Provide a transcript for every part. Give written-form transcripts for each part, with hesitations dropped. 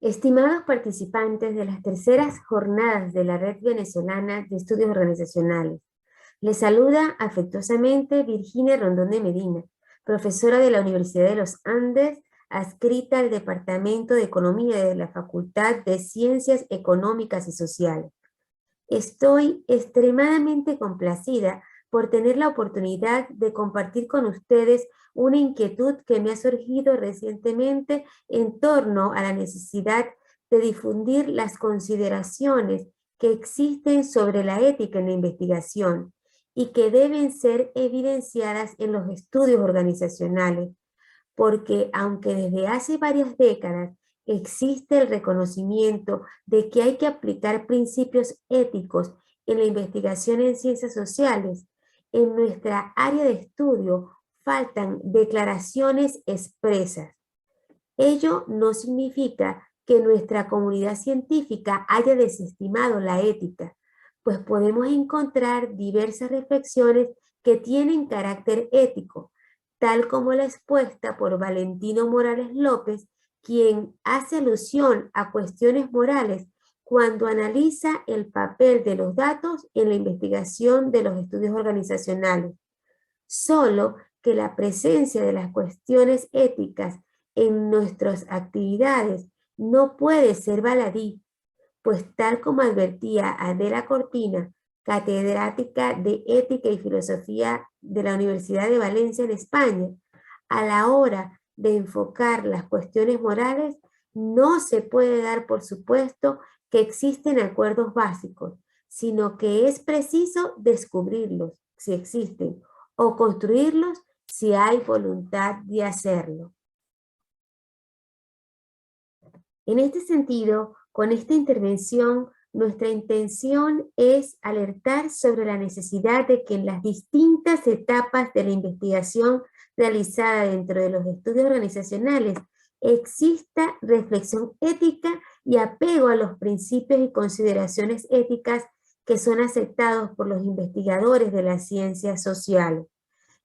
Estimados participantes de las terceras jornadas de la Red Venezolana de Estudios Organizacionales, les saluda afectuosamente Virginia Rondón de Medina, profesora de la Universidad de los Andes, adscrita al Departamento de Economía de la Facultad de Ciencias Económicas y Sociales. Estoy extremadamente complacida por tener la oportunidad de compartir con ustedes una inquietud que me ha surgido recientemente en torno a la necesidad de difundir las consideraciones que existen sobre la ética en la investigación y que deben ser evidenciadas en los estudios organizacionales, porque aunque desde hace varias décadas existe el reconocimiento de que hay que aplicar principios éticos en la investigación en ciencias sociales, en nuestra área de estudio faltan declaraciones expresas. Ello no significa que nuestra comunidad científica haya desestimado la ética, pues podemos encontrar diversas reflexiones que tienen carácter ético, tal como la expuesta por Valentino Morales López, quien hace alusión a cuestiones morales cuando analiza el papel de los datos en la investigación de los estudios organizacionales. Solo que la presencia de las cuestiones éticas en nuestras actividades no puede ser baladí, pues tal como advertía Adela Cortina, catedrática de Ética y Filosofía de la Universidad de Valencia en España, a la hora de enfocar las cuestiones morales, no se puede dar por supuesto que existen acuerdos básicos, sino que es preciso descubrirlos, si existen, o construirlos si hay voluntad de hacerlo. En este sentido, con esta intervención, nuestra intención es alertar sobre la necesidad de que en las distintas etapas de la investigación realizada dentro de los estudios organizacionales exista reflexión ética y apego a los principios y consideraciones éticas que son aceptados por los investigadores de las ciencias sociales.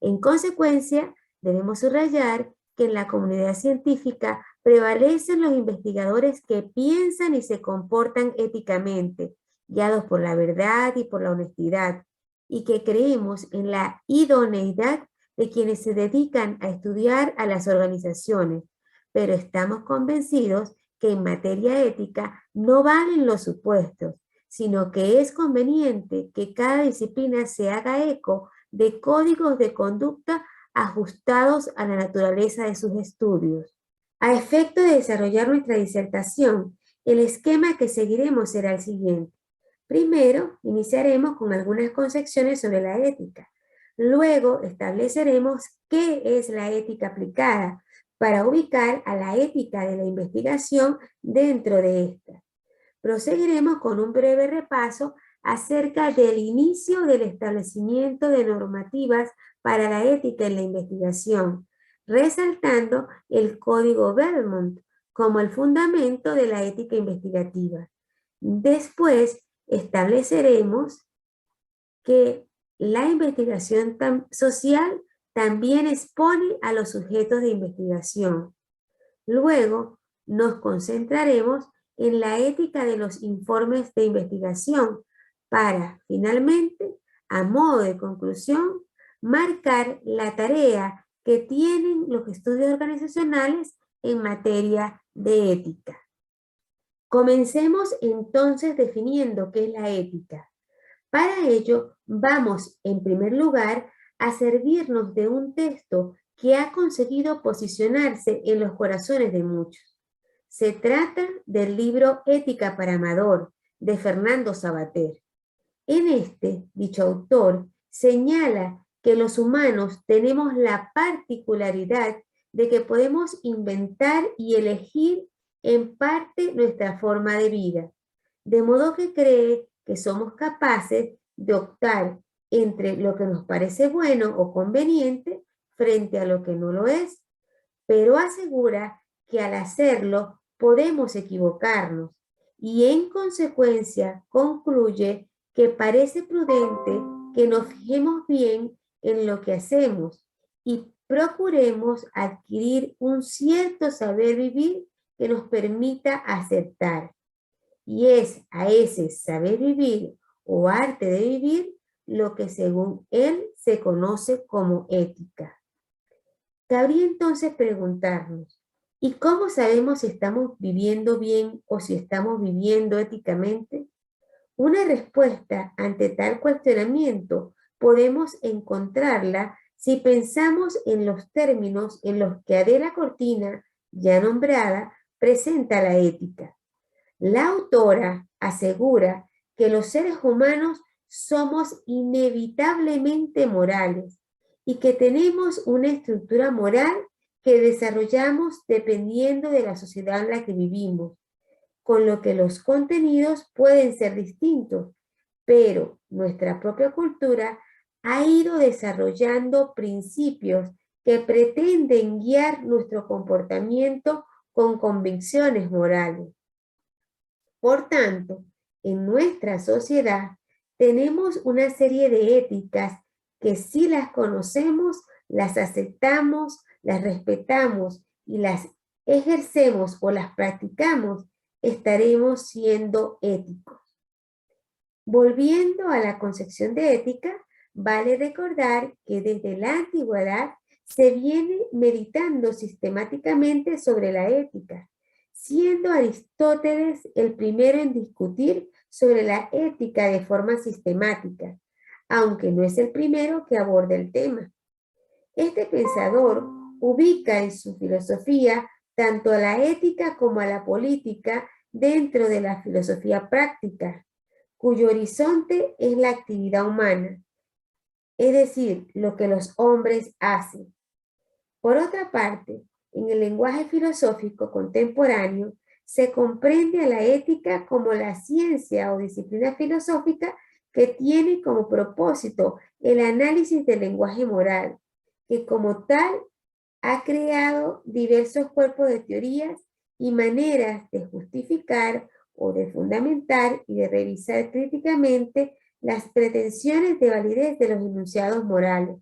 En consecuencia, debemos subrayar que en la comunidad científica prevalecen los investigadores que piensan y se comportan éticamente, guiados por la verdad y por la honestidad, y que creemos en la idoneidad de quienes se dedican a estudiar a las organizaciones, pero estamos convencidos que en materia ética no valen los supuestos, sino que es conveniente que cada disciplina se haga eco de códigos de conducta ajustados a la naturaleza de sus estudios. A efecto de desarrollar nuestra disertación, el esquema que seguiremos será el siguiente. Primero, iniciaremos con algunas concepciones sobre la ética. Luego, estableceremos qué es la ética aplicada para ubicar a la ética de la investigación dentro de esta. Proseguiremos con un breve repaso acerca del inicio del establecimiento de normativas para la ética en la investigación, resaltando el Código Belmont como el fundamento de la ética investigativa. Después estableceremos que la investigación social también expone a los sujetos de investigación. Luego nos concentraremos en la ética de los informes de investigación para, finalmente, a modo de conclusión, marcar la tarea que tienen los estudios organizacionales en materia de ética. Comencemos entonces definiendo qué es la ética. Para ello, vamos en primer lugar a servirnos de un texto que ha conseguido posicionarse en los corazones de muchos. Se trata del libro Ética para Amador, de Fernando Savater. En este, dicho autor señala que los humanos tenemos la particularidad de que podemos inventar y elegir en parte nuestra forma de vida, de modo que cree que somos capaces de optar entre lo que nos parece bueno o conveniente frente a lo que no lo es, pero asegura que al hacerlo podemos equivocarnos y en consecuencia concluye que parece prudente que nos fijemos bien en lo que hacemos y procuremos adquirir un cierto saber vivir que nos permita aceptar. Y es a ese saber vivir o arte de vivir lo que según él se conoce como ética. Cabría entonces preguntarnos, ¿y cómo sabemos si estamos viviendo bien o si estamos viviendo éticamente? Una respuesta ante tal cuestionamiento podemos encontrarla si pensamos en los términos en los que Adela Cortina, ya nombrada, presenta la ética. La autora asegura que los seres humanos somos inevitablemente morales y que tenemos una estructura moral que desarrollamos dependiendo de la sociedad en la que vivimos, con lo que los contenidos pueden ser distintos, pero nuestra propia cultura ha ido desarrollando principios que pretenden guiar nuestro comportamiento con convicciones morales. Por tanto, en nuestra sociedad tenemos una serie de éticas que si las conocemos, las aceptamos, las respetamos y las ejercemos o las practicamos, estaremos siendo éticos. Volviendo a la concepción de ética, vale recordar que desde la antigüedad se viene meditando sistemáticamente sobre la ética, siendo Aristóteles el primero en discutir sobre la ética de forma sistemática, aunque no es el primero que aborda el tema. Este pensador ubica en su filosofía tanto a la ética como a la política dentro de la filosofía práctica, cuyo horizonte es la actividad humana, es decir, lo que los hombres hacen. Por otra parte, en el lenguaje filosófico contemporáneo, se comprende a la ética como la ciencia o disciplina filosófica que tiene como propósito el análisis del lenguaje moral, que como tal ha creado diversos cuerpos de teorías y maneras de justificar o de fundamentar y de revisar críticamente las pretensiones de validez de los enunciados morales.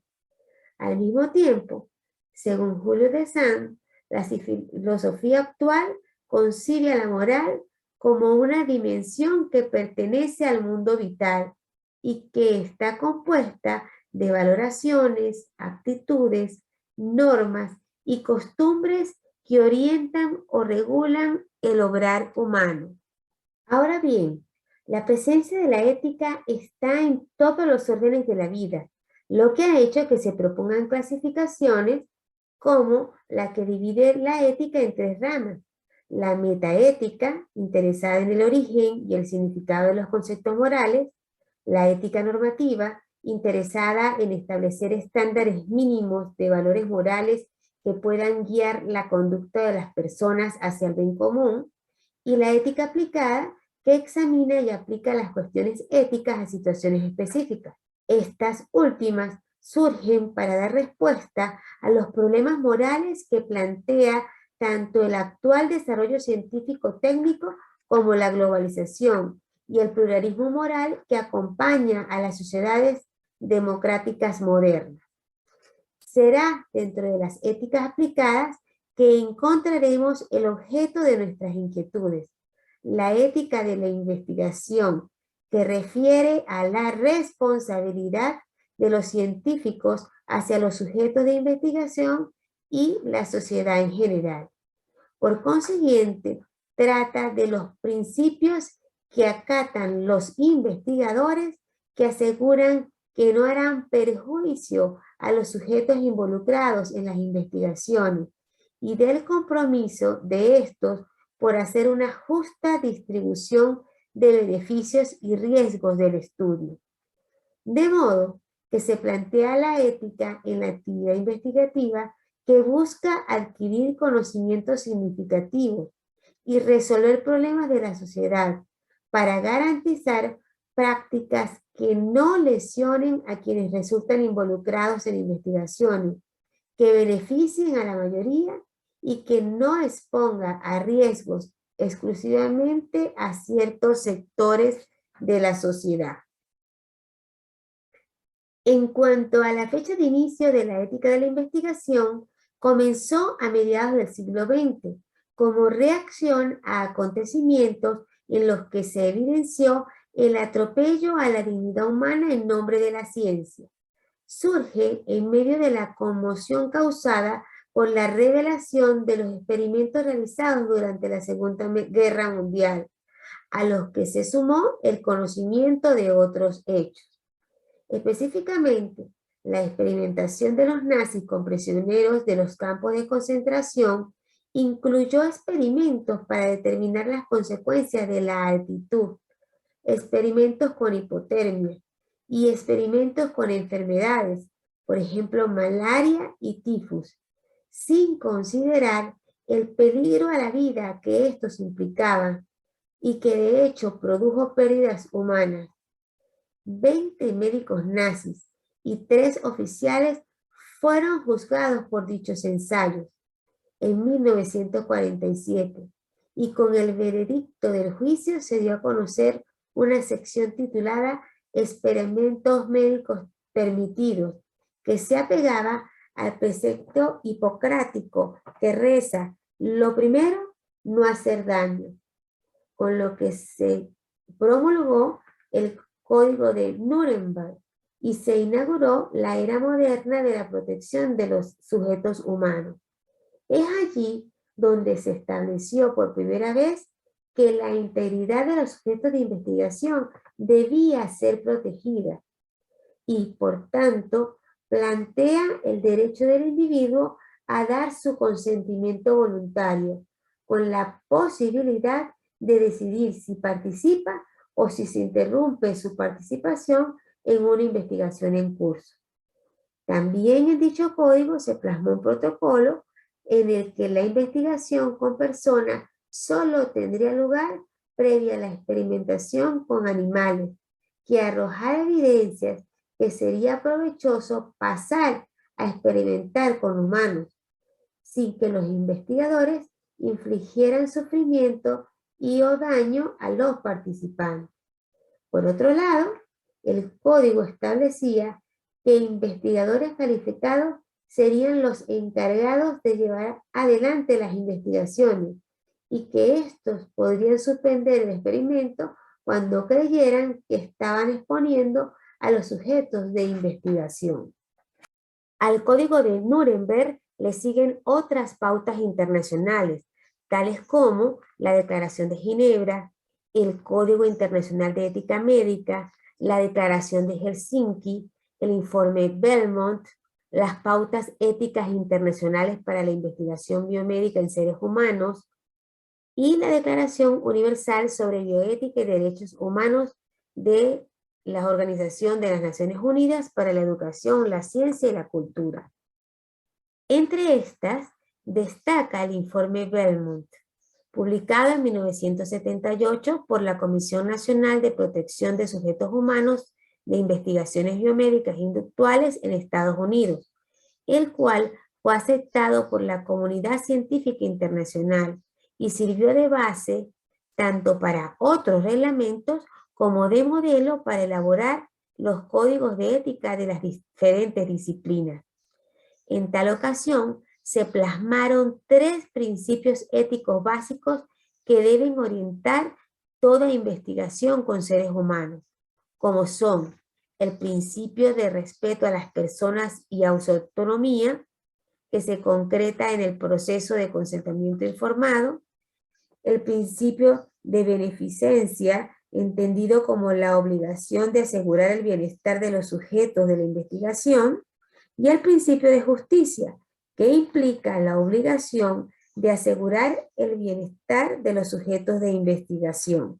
Al mismo tiempo, según Julio de Sand, la filosofía actual concibe a la moral como una dimensión que pertenece al mundo vital y que está compuesta de valoraciones, actitudes, normas y costumbres que orientan o regulan el obrar humano. Ahora bien, la presencia de la ética está en todos los órdenes de la vida, lo que ha hecho que se propongan clasificaciones como la que divide la ética en tres ramas: la metaética, interesada en el origen y el significado de los conceptos morales; la ética normativa, interesada en establecer estándares mínimos de valores morales que puedan guiar la conducta de las personas hacia el bien común; y la ética aplicada, que examina y aplica las cuestiones éticas a situaciones específicas. Estas últimas surgen para dar respuesta a los problemas morales que plantea tanto el actual desarrollo científico-técnico como la globalización y el pluralismo moral que acompaña a las sociedades democráticas modernas. Será dentro de las éticas aplicadas que encontraremos el objeto de nuestras inquietudes, la ética de la investigación, que refiere a la responsabilidad de los científicos hacia los sujetos de investigación y la sociedad en general. Por consiguiente, trata de los principios que acatan los investigadores, que aseguran que no harán perjuicio a los sujetos involucrados en las investigaciones y del compromiso de estos por hacer una justa distribución de beneficios y riesgos del estudio. De modo que se plantea la ética en la actividad investigativa que busca adquirir conocimientos significativos y resolver problemas de la sociedad para garantizar prácticas que no lesionen a quienes resultan involucrados en investigaciones, que beneficien a la mayoría y que no exponga a riesgos exclusivamente a ciertos sectores de la sociedad. En cuanto a la fecha de inicio de la ética de la investigación, comenzó a mediados del siglo XX, como reacción a acontecimientos en los que se evidenció el atropello a la dignidad humana en nombre de la ciencia. Surge en medio de la conmoción causada por la revelación de los experimentos realizados durante la Segunda Guerra Mundial, a los que se sumó el conocimiento de otros hechos. Específicamente, la experimentación de los nazis con prisioneros de los campos de concentración incluyó experimentos para determinar las consecuencias de la altitud, experimentos con hipotermia y experimentos con enfermedades, por ejemplo, malaria y tifus, sin considerar el peligro a la vida que estos implicaban y que de hecho produjo pérdidas humanas. 20 médicos nazis y 3 oficiales fueron juzgados por dichos ensayos en 1947 y con el veredicto del juicio se dio a conocer una sección titulada Experimentos médicos permitidos, que se apegaba al precepto hipocrático que reza: lo primero, no hacer daño, con lo que se promulgó el Código de Nuremberg y se inauguró la era moderna de la protección de los sujetos humanos. Es allí donde se estableció por primera vez que la integridad de los sujetos de investigación debía ser protegida y, por tanto, plantea el derecho del individuo a dar su consentimiento voluntario, con la posibilidad de decidir si participa o si se interrumpe su participación en una investigación en curso. También en dicho código se plasmó un protocolo en el que la investigación con personas solo tendría lugar previa a la experimentación con animales, que arrojara evidencias que sería provechoso pasar a experimentar con humanos, sin que los investigadores infligieran sufrimiento y o daño a los participantes. Por otro lado, el código establecía que investigadores calificados serían los encargados de llevar adelante las investigaciones y que estos podrían suspender el experimento cuando creyeran que estaban exponiendo a los sujetos de investigación. Al Código de Nuremberg le siguen otras pautas internacionales, tales como la Declaración de Ginebra, el Código Internacional de Ética Médica, la Declaración de Helsinki, el Informe Belmont, las pautas éticas internacionales para la investigación biomédica en seres humanos y la Declaración Universal sobre Bioética y Derechos Humanos de la Organización de las Naciones Unidas para la Educación, la Ciencia y la Cultura. Entre estas, destaca el Informe Belmont, publicado en 1978 por la Comisión Nacional de Protección de Sujetos Humanos de Investigaciones Biomédicas Inductuales en Estados Unidos, el cual fue aceptado por la comunidad científica internacional y sirvió de base tanto para otros reglamentos como de modelo para elaborar los códigos de ética de las diferentes disciplinas. En tal ocasión, se plasmaron 3 principios éticos básicos que deben orientar toda investigación con seres humanos, como son el principio de respeto a las personas y a su autonomía, que se concreta en el proceso de consentimiento informado, el principio de beneficencia, entendido como la obligación de asegurar el bienestar de los sujetos de la investigación, y el principio de justicia, que implica la obligación de asegurar el bienestar de los sujetos de investigación.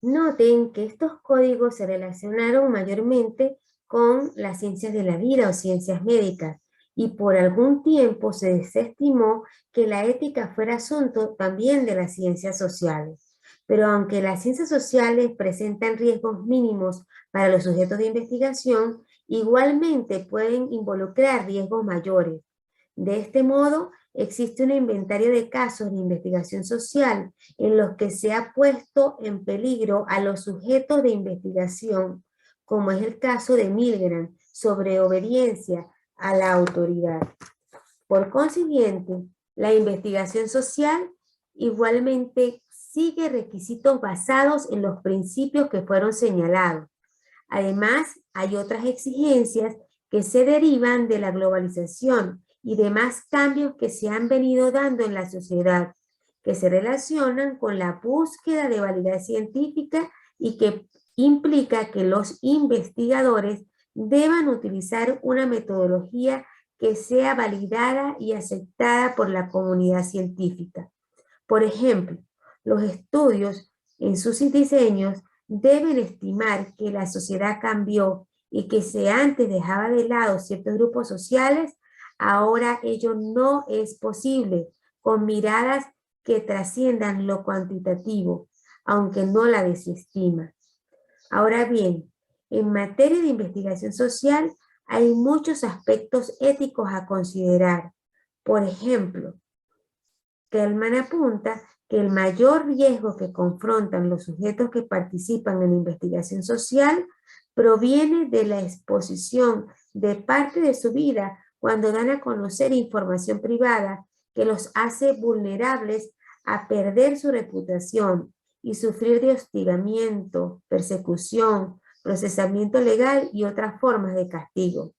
Noten que estos códigos se relacionaron mayormente con las ciencias de la vida o ciencias médicas, y por algún tiempo se desestimó que la ética fuera asunto también de las ciencias sociales. Pero aunque las ciencias sociales presentan riesgos mínimos para los sujetos de investigación, igualmente pueden involucrar riesgos mayores. De este modo, existe un inventario de casos de investigación social en los que se ha puesto en peligro a los sujetos de investigación, como es el caso de Milgram, sobre obediencia, a la autoridad. Por consiguiente, la investigación social igualmente sigue requisitos basados en los principios que fueron señalados. Además, hay otras exigencias que se derivan de la globalización y demás cambios que se han venido dando en la sociedad, que se relacionan con la búsqueda de validez científica y que implica que los investigadores deban utilizar una metodología que sea validada y aceptada por la comunidad científica. Por ejemplo, los estudios en sus diseños deben estimar que la sociedad cambió y que si antes dejaba de lado ciertos grupos sociales, ahora ello no es posible, con miradas que trasciendan lo cuantitativo, aunque no la desestima. Ahora bien, en materia de investigación social hay muchos aspectos éticos a considerar. Por ejemplo, Kelman apunta que el mayor riesgo que confrontan los sujetos que participan en la investigación social proviene de la exposición de parte de su vida cuando dan a conocer información privada que los hace vulnerables a perder su reputación y sufrir de hostigamiento, persecución, procesamiento legal y otras formas de castigo.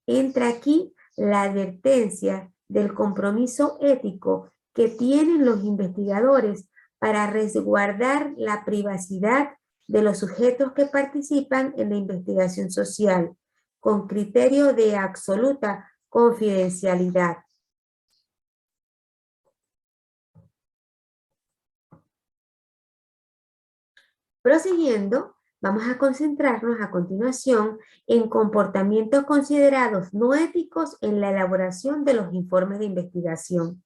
Entra aquí la advertencia del compromiso ético que tienen los investigadores para resguardar la privacidad de los sujetos que participan en la investigación social, con criterio de absoluta confidencialidad. Prosiguiendo, vamos a concentrarnos a continuación en comportamientos considerados no éticos en la elaboración de los informes de investigación.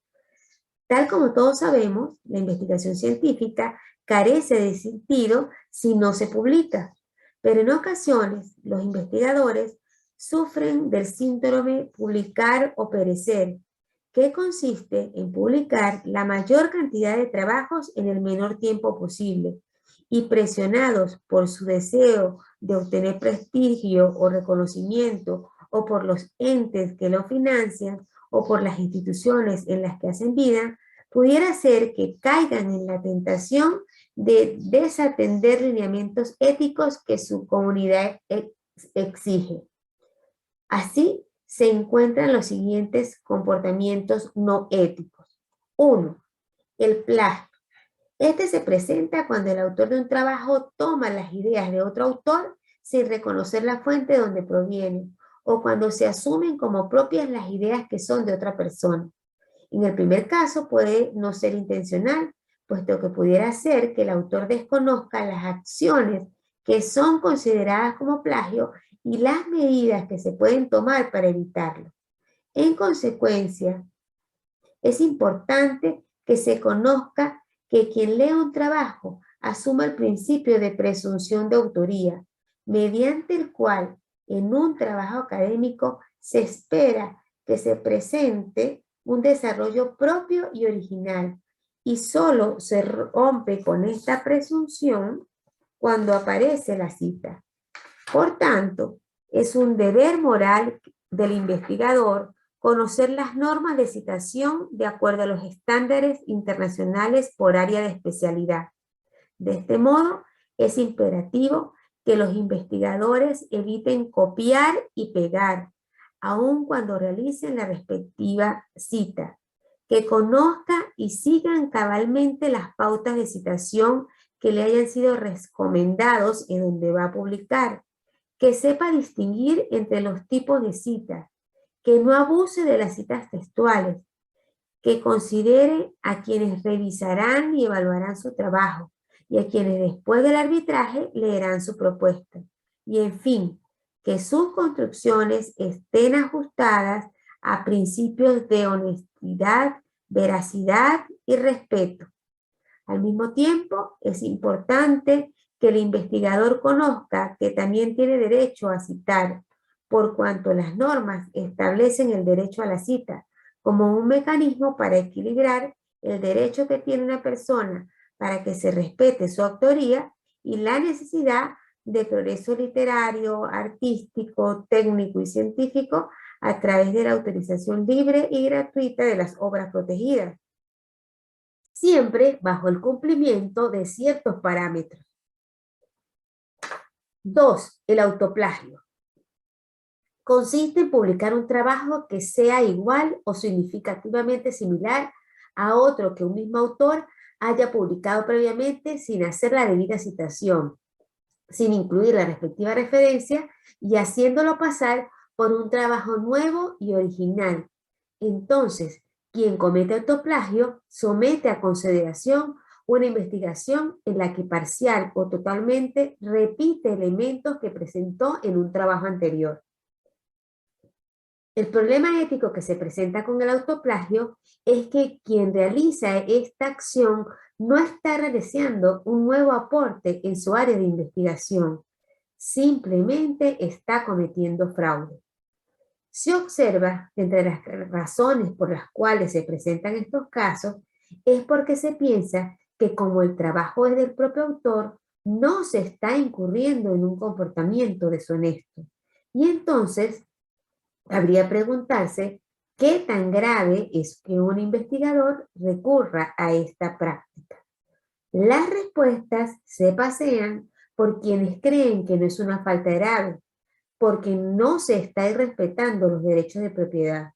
Tal como todos sabemos, la investigación científica carece de sentido si no se publica, pero en ocasiones los investigadores sufren del síndrome publicar o perecer, que consiste en publicar la mayor cantidad de trabajos en el menor tiempo posible, y presionados por su deseo de obtener prestigio o reconocimiento, o por los entes que lo financian, o por las instituciones en las que hacen vida, pudiera ser que caigan en la tentación de desatender lineamientos éticos que su comunidad exige. Así se encuentran los siguientes comportamientos no éticos. 1. El plagio. Este se presenta cuando el autor de un trabajo toma las ideas de otro autor sin reconocer la fuente de donde provienen, o cuando se asumen como propias las ideas que son de otra persona. En el primer caso puede no ser intencional, puesto que pudiera ser que el autor desconozca las acciones que son consideradas como plagio y las medidas que se pueden tomar para evitarlo. En consecuencia, es importante que se conozca que quien lea un trabajo asuma el principio de presunción de autoría, mediante el cual en un trabajo académico se espera que se presente un desarrollo propio y original, y solo se rompe con esta presunción cuando aparece la cita. Por tanto, es un deber moral del investigador conocer las normas de citación de acuerdo a los estándares internacionales por área de especialidad. De este modo, es imperativo que los investigadores eviten copiar y pegar, aun cuando realicen la respectiva cita, que conozcan y sigan cabalmente las pautas de citación que le hayan sido recomendados en donde va a publicar, que sepa distinguir entre los tipos de citas, que no abuse de las citas textuales, que considere a quienes revisarán y evaluarán su trabajo y a quienes después del arbitraje leerán su propuesta. Y en fin, que sus construcciones estén ajustadas a principios de honestidad, veracidad y respeto. Al mismo tiempo, es importante que el investigador conozca que también tiene derecho a citar, por cuanto las normas establecen el derecho a la cita como un mecanismo para equilibrar el derecho que tiene una persona para que se respete su autoría y la necesidad de progreso literario, artístico, técnico y científico a través de la autorización libre y gratuita de las obras protegidas, siempre bajo el cumplimiento de ciertos parámetros. 2. El autoplagio. Consiste en publicar un trabajo que sea igual o significativamente similar a otro que un mismo autor haya publicado previamente sin hacer la debida citación, sin incluir la respectiva referencia y haciéndolo pasar por un trabajo nuevo y original. Entonces, quien comete autoplagio somete a consideración una investigación en la que parcial o totalmente repite elementos que presentó en un trabajo anterior. El problema ético que se presenta con el autoplagio es que quien realiza esta acción no está realizando un nuevo aporte en su área de investigación, simplemente está cometiendo fraude. Se observa que entre las razones por las cuales se presentan estos casos es porque se piensa que como el trabajo es del propio autor, no se está incurriendo en un comportamiento deshonesto. Y entonces habría que preguntarse qué tan grave es que un investigador recurra a esta práctica. Las respuestas se pasean por quienes creen que no es una falta grave, porque no se está irrespetando los derechos de propiedad,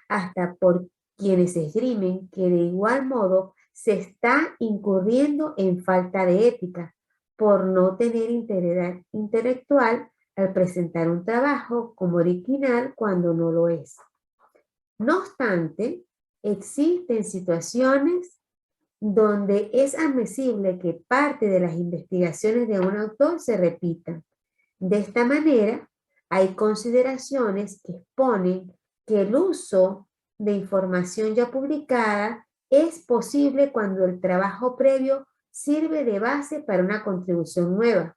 hasta por quienes esgrimen que de igual modo se está incurriendo en falta de ética, por no tener integridad intelectual al presentar un trabajo como original cuando no lo es. No obstante, existen situaciones donde es admisible que parte de las investigaciones de un autor se repitan. De esta manera, hay consideraciones que exponen que el uso de información ya publicada es posible cuando el trabajo previo sirve de base para una contribución nueva,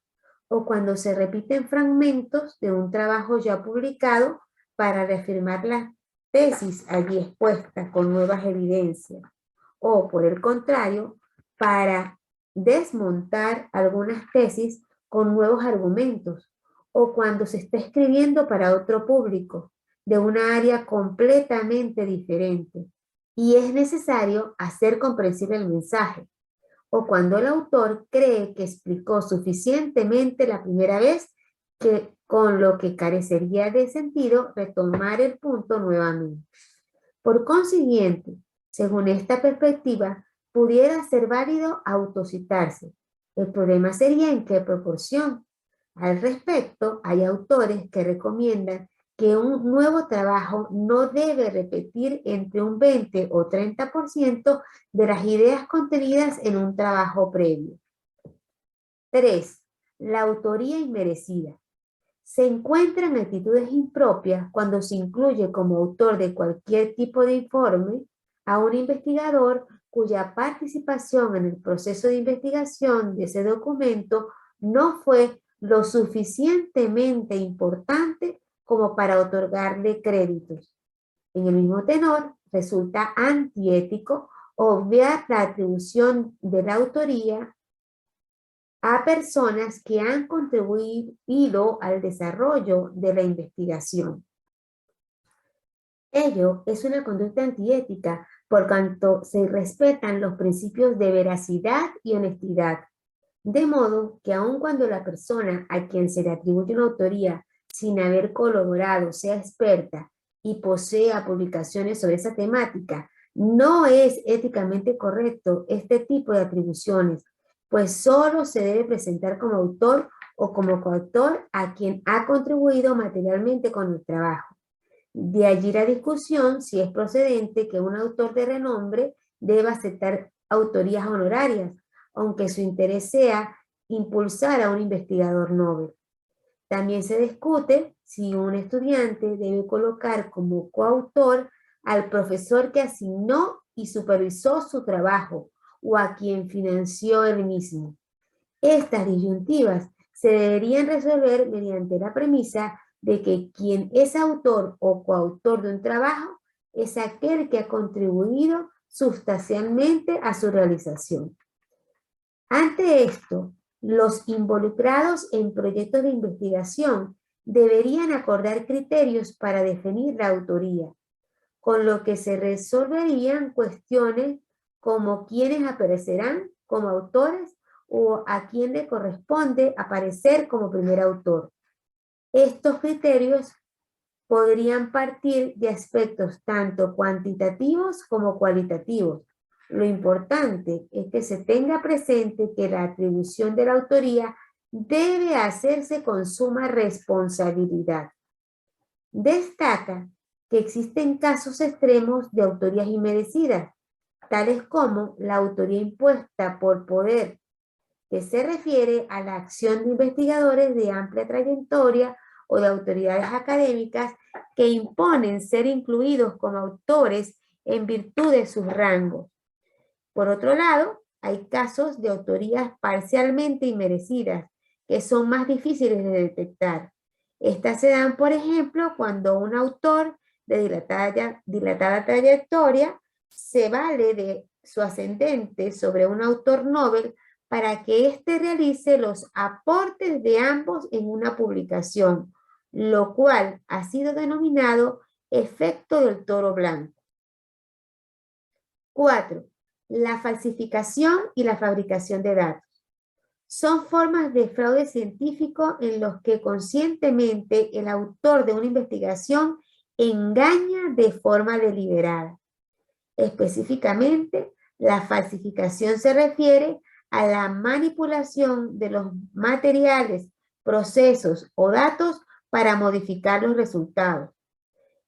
o cuando se repiten fragmentos de un trabajo ya publicado para reafirmar las tesis allí expuestas con nuevas evidencias, o por el contrario, para desmontar algunas tesis con nuevos argumentos, o cuando se está escribiendo para otro público de una área completamente diferente y es necesario hacer comprensible el mensaje, o cuando el autor cree que explicó suficientemente la primera vez que con lo que carecería de sentido retomar el punto nuevamente. Por consiguiente, según esta perspectiva, pudiera ser válido autocitarse. El problema sería en qué proporción. Al respecto, hay autores que recomiendan que un nuevo trabajo no debe repetir entre un 20 o 30% de las ideas contenidas en un trabajo previo. 3. La autoría inmerecida. Se encuentran actitudes impropias cuando se incluye como autor de cualquier tipo de informe a un investigador cuya participación en el proceso de investigación de ese documento no fue lo suficientemente importante como para otorgarle créditos. En el mismo tenor, resulta antiético obviar la atribución de la autoría a personas que han contribuido al desarrollo de la investigación. Ello es una conducta antiética por cuanto se respetan los principios de veracidad y honestidad, de modo que aun cuando la persona a quien se le atribuye una autoría sin haber colaborado sea experta y posea publicaciones sobre esa temática, no es éticamente correcto este tipo de atribuciones, pues solo se debe presentar como autor o como coautor a quien ha contribuido materialmente con el trabajo. De allí la discusión si es procedente que un autor de renombre deba aceptar autorías honorarias, aunque su interés sea impulsar a un investigador Nobel. También se discute si un estudiante debe colocar como coautor al profesor que asignó y supervisó su trabajo o a quien financió el mismo. Estas disyuntivas se deberían resolver mediante la premisa de que quien es autor o coautor de un trabajo es aquel que ha contribuido sustancialmente a su realización. Ante esto, los involucrados en proyectos de investigación deberían acordar criterios para definir la autoría, con lo que se resolverían cuestiones como quiénes aparecerán como autores o a quién le corresponde aparecer como primer autor. Estos criterios podrían partir de aspectos tanto cuantitativos como cualitativos. Lo importante es que se tenga presente que la atribución de la autoría debe hacerse con suma responsabilidad. Destaca que existen casos extremos de autorías inmerecidas, tales como la autoría impuesta por poder, que se refiere a la acción de investigadores de amplia trayectoria o de autoridades académicas que imponen ser incluidos como autores en virtud de sus rangos. Por otro lado, hay casos de autorías parcialmente inmerecidas, que son más difíciles de detectar. Estas se dan, por ejemplo, cuando un autor de dilatada trayectoria se vale de su ascendente sobre un autor novel para que éste realice los aportes de ambos en una publicación, lo cual ha sido denominado efecto del toro blanco. 4. La falsificación y la fabricación de datos. Son formas de fraude científico en los que conscientemente el autor de una investigación engaña de forma deliberada. Específicamente, la falsificación se refiere a la manipulación de los materiales, procesos o datos para modificar los resultados.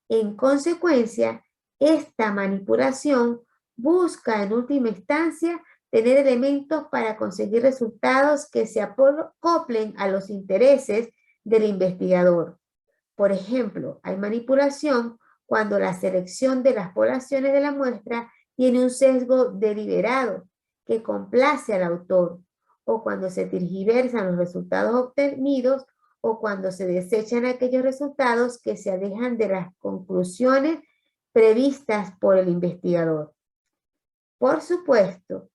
En consecuencia, esta manipulación busca en última instancia tener elementos para conseguir resultados que se acoplen a los intereses del investigador. Por ejemplo, hay manipulación cuando la selección de las poblaciones de la muestra tiene un sesgo deliberado que complace al autor, o cuando se tergiversan los resultados obtenidos, o cuando se desechan aquellos resultados que se alejan de las conclusiones previstas por el investigador. Por supuesto,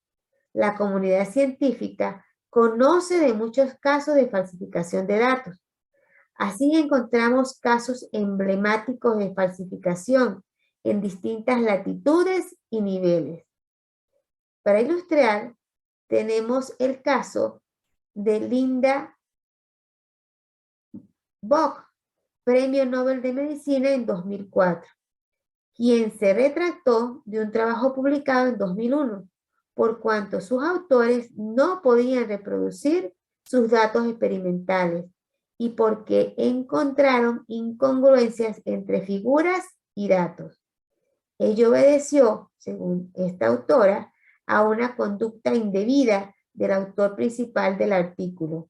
la comunidad científica conoce de muchos casos de falsificación de datos. Así encontramos casos emblemáticos de falsificación en distintas latitudes y niveles. Para ilustrar, tenemos el caso de Linda Bock, Premio Nobel de Medicina en 2004, quien se retractó de un trabajo publicado en 2001, por cuanto sus autores no podían reproducir sus datos experimentales y porque encontraron incongruencias entre figuras y datos. Ello obedeció, según esta autora, a una conducta indebida del autor principal del artículo.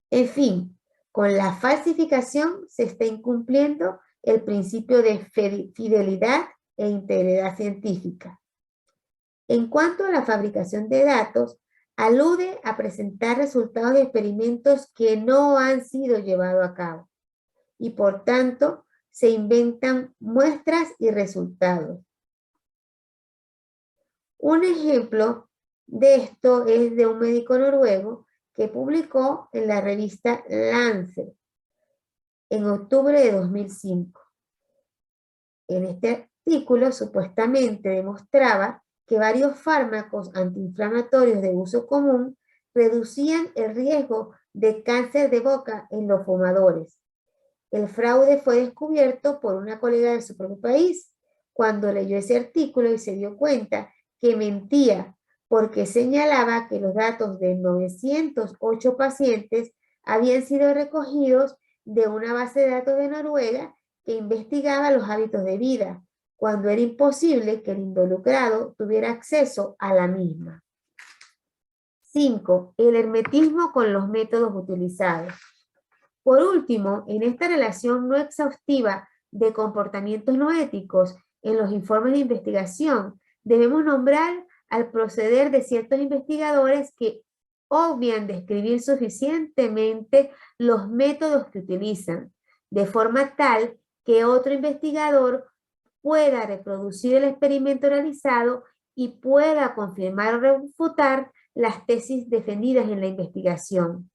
En fin, con la falsificación se está incumpliendo el principio de fidelidad e integridad científica. En cuanto a la fabricación de datos, alude a presentar resultados de experimentos que no han sido llevados a cabo y por tanto se inventan muestras y resultados. Un ejemplo de esto es de un médico noruego que publicó en la revista Lancet en octubre de 2005. En este artículo supuestamente demostraba que varios fármacos antiinflamatorios de uso común reducían el riesgo de cáncer de boca en los fumadores. El fraude fue descubierto por una colega de su propio país cuando leyó ese artículo y se dio cuenta que mentía porque señalaba que los datos de 908 pacientes habían sido recogidos de una base de datos de Noruega que investigaba los hábitos de vida, cuando era imposible que el involucrado tuviera acceso a la misma. 5. El hermetismo con los métodos utilizados. Por último, en esta relación no exhaustiva de comportamientos no éticos en los informes de investigación, debemos nombrar al proceder de ciertos investigadores que obvian describir suficientemente los métodos que utilizan, de forma tal que otro investigador pueda reproducir el experimento realizado y pueda confirmar o refutar las tesis defendidas en la investigación.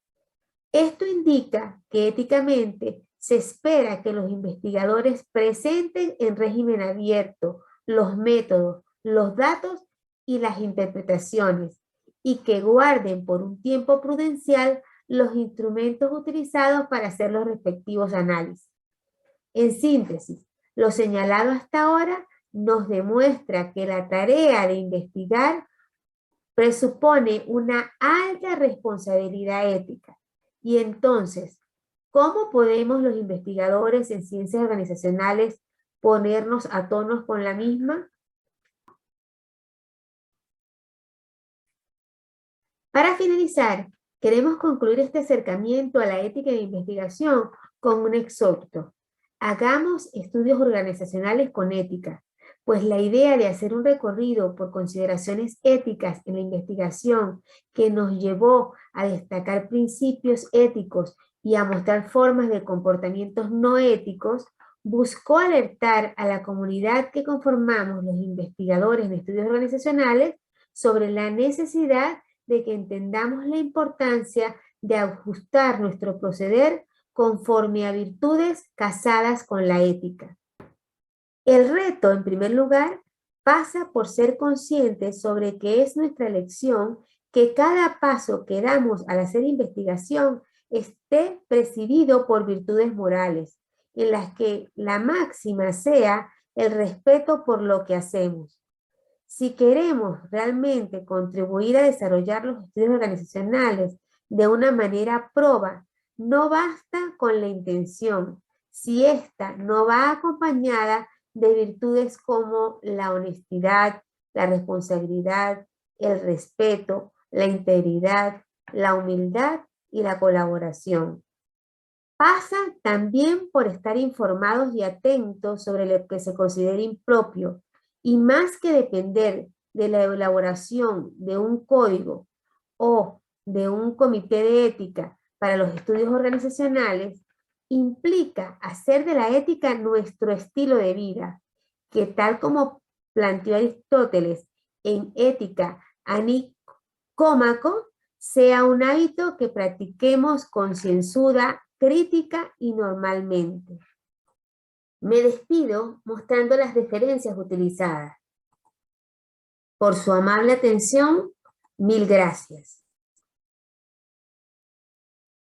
Esto indica que éticamente se espera que los investigadores presenten en régimen abierto los métodos, los datos y las interpretaciones, y que guarden por un tiempo prudencial los instrumentos utilizados para hacer los respectivos análisis. En síntesis, lo señalado hasta ahora nos demuestra que la tarea de investigar presupone una alta responsabilidad ética. Y entonces, ¿cómo podemos los investigadores en ciencias organizacionales ponernos a tono con la misma? Para finalizar, queremos concluir este acercamiento a la ética de investigación con un exhorto. Hagamos estudios organizacionales con ética, pues la idea de hacer un recorrido por consideraciones éticas en la investigación que nos llevó a destacar principios éticos y a mostrar formas de comportamientos no éticos, buscó alertar a la comunidad que conformamos los investigadores en estudios organizacionales sobre la necesidad de que entendamos la importancia de ajustar nuestro proceder conforme a virtudes casadas con la ética. El reto, en primer lugar, pasa por ser conscientes sobre que es nuestra elección que cada paso que damos al hacer investigación esté presidido por virtudes morales, en las que la máxima sea el respeto por lo que hacemos. Si queremos realmente contribuir a desarrollar los estudios organizacionales de una manera proba, no basta con la intención, si ésta no va acompañada de virtudes como la honestidad, la responsabilidad, el respeto, la integridad, la humildad y la colaboración. Pasa también por estar informados y atentos sobre lo que se considera impropio, y más que depender de la elaboración de un código o de un comité de ética para los estudios organizacionales, implica hacer de la ética nuestro estilo de vida, que tal como planteó Aristóteles en Ética a Nicómaco, sea un hábito que practiquemos concienzuda, crítica y normalmente. Me despido mostrando las referencias utilizadas. Por su amable atención, mil gracias.